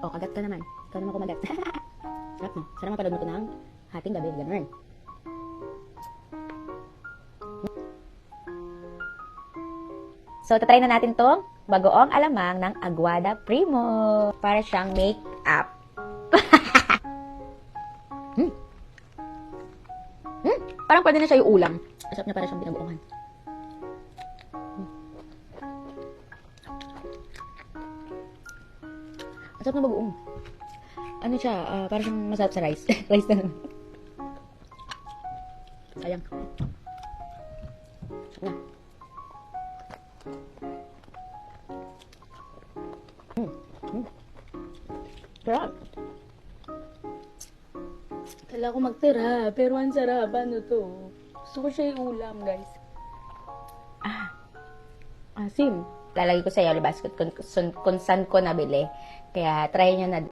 O, kagat ka naman. Ikaw naman kumagat. Sarap, no? Sarap mapanood mo ito ng hating gabi. Ganun. So, tatry na natin tong bagoong alamang ng Aguada Primo. Para siyang make-up. Parang pwede na siya yung ulam. Masarap niya para siyang binagoongan. Masarap na bagoong. Ano siya, para siyang masarap sa rice. Rice na naman. Sayang. Sarap na. Sarap. Kala ko magtira, pero ang sarap. Ano to? Gusto ko siya yung ulam, guys. Asim. Lalagay ko sa yellow basket kung saan ko nabili. Kaya try nyo na